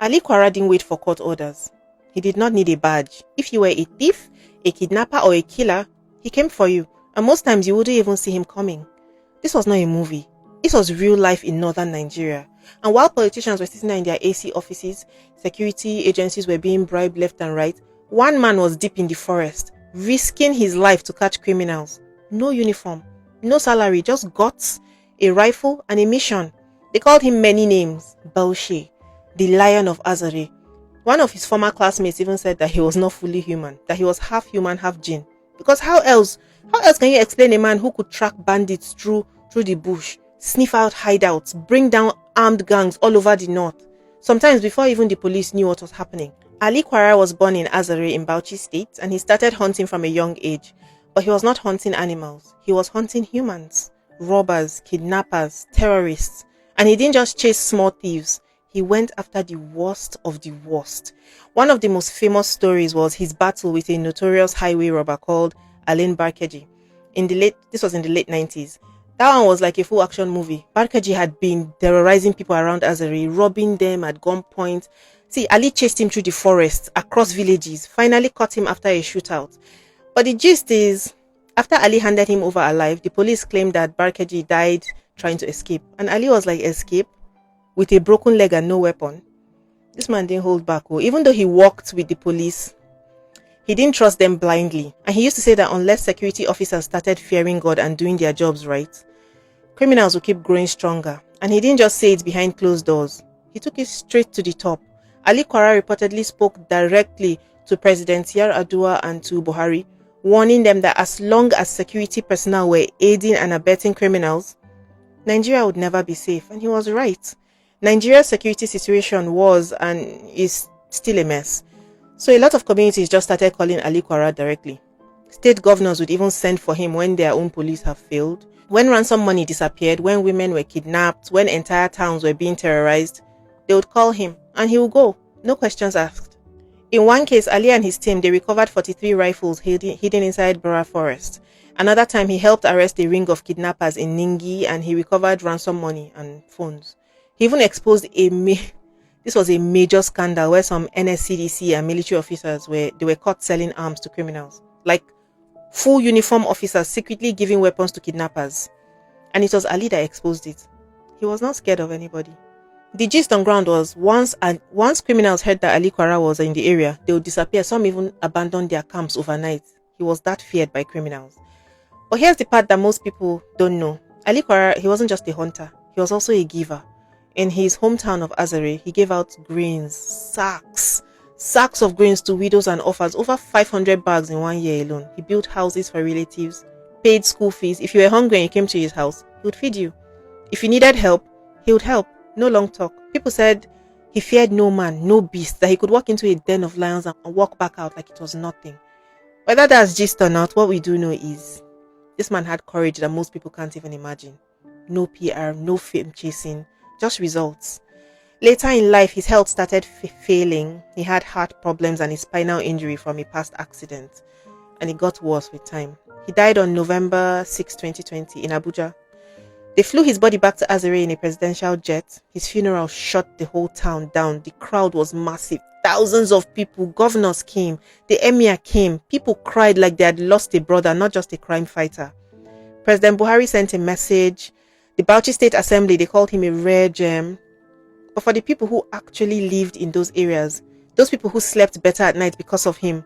Ali Quora didn't wait for court orders. He did not need a badge. If you were a thief, a kidnapper, or a killer, he came for you, and most times you wouldn't even see him coming. This was not a movie. This was real life in northern Nigeria. And while politicians were sitting in their AC offices, security agencies were being bribed left and right, one man was deep in the forest, risking his life to catch criminals. No uniform, no salary, just guts, a rifle, and a mission. They called him many names. Baushe, the Lion of Azare. One of his former classmates even said that he was not fully human, that he was half human, half jinn. Because how else can you explain a man who could track bandits through the bush, sniff out hideouts, bring down armed gangs all over the north, sometimes before even the police knew what was happening? Ali Quora was born in Azare in Bauchi State, and he started hunting from a young age. But he was not hunting animals, he was hunting humans, robbers, kidnappers, terrorists. And he didn't just chase small thieves, he went after the worst of the worst. One of the most famous stories was his battle with a notorious highway robber called Alain Barkeji. This was in the late 90s. That one was like a full action movie. Barkeji had been terrorizing people around Azare, robbing them at gunpoint. See, Ali chased him through the forest, across villages, finally caught him after a shootout. But the gist is, after Ali handed him over alive, the police claimed that Barkeji died trying to escape. And Ali was like, escape? With a broken leg and no weapon? This man didn't hold back. Even though he worked with the police, he didn't trust them blindly. And he used to say that unless security officers started fearing God and doing their jobs right, criminals would keep growing stronger. And he didn't just say it behind closed doors. He took it straight to the top. Ali Quora reportedly spoke directly to President Yar'Adua and to Buhari, warning them that as long as security personnel were aiding and abetting criminals, Nigeria would never be safe. And he was right. Nigeria's security situation was and is still a mess. So a lot of communities just started calling Ali Quora directly. State governors would even send for him when their own police have failed. When ransom money disappeared, when women were kidnapped, when entire towns were being terrorized, they would call him and he would go, no questions asked. In one case, Ali and his team, they recovered 43 rifles hidden inside Bora Forest. Another time, he helped arrest a ring of kidnappers in Ningi and he recovered ransom money and phones. He even exposed this was a major scandal where some NSCDC and military officers were caught selling arms to criminals. Like full uniform officers secretly giving weapons to kidnappers. And it was Ali that exposed it. He was not scared of anybody. The gist on ground was once criminals heard that Ali Quora was in the area, they would disappear. Some even abandoned their camps overnight. He was that feared by criminals. But here's the part that most people don't know. Ali Quora, he wasn't just a hunter. He was also a giver. In his hometown of Azare, he gave out grains, sacks of grains to widows and orphans, over 500 bags in 1 year alone. He built houses for relatives, paid school fees. If you were hungry and you came to his house, he would feed you. If you needed help, he would help. No long talk. People said he feared no man, no beast, that he could walk into a den of lions and walk back out like it was nothing. Whether that's gist or not, what we do know is this man had courage that most people can't even imagine. No PR, no fame chasing, just results. Later in life, his health started failing. He had heart problems and a spinal injury from a past accident, and it got worse with time. He died on November 6, 2020 in Abuja. They flew his body back to Azare in a presidential jet. His funeral shut the whole town down. The crowd was massive. Thousands of people, governors came, the emir came. People cried like they had lost a brother, not just a crime fighter. President Buhari sent a message. The Bauchi State Assembly, they called him a rare gem. But for the people who actually lived in those areas, those people who slept better at night because of him,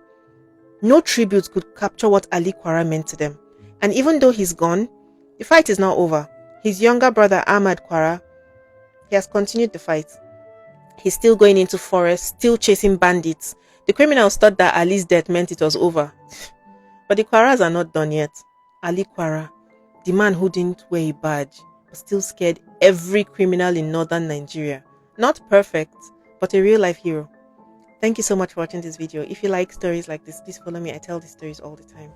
no tribute could capture what Ali Quora meant to them. And even though he's gone, the fight is not over. His younger brother Ahmad Quora, he has continued the fight. He's still going into forests, still chasing bandits. The criminals thought that Ali's death meant it was over. But the Quoras are not done yet. Ali Quora, the man who didn't wear a badge, but still scared every criminal in northern Nigeria. Not perfect, but a real life hero. Thank you so much for watching this video. If you like stories like this, please follow me. I tell these stories all the time.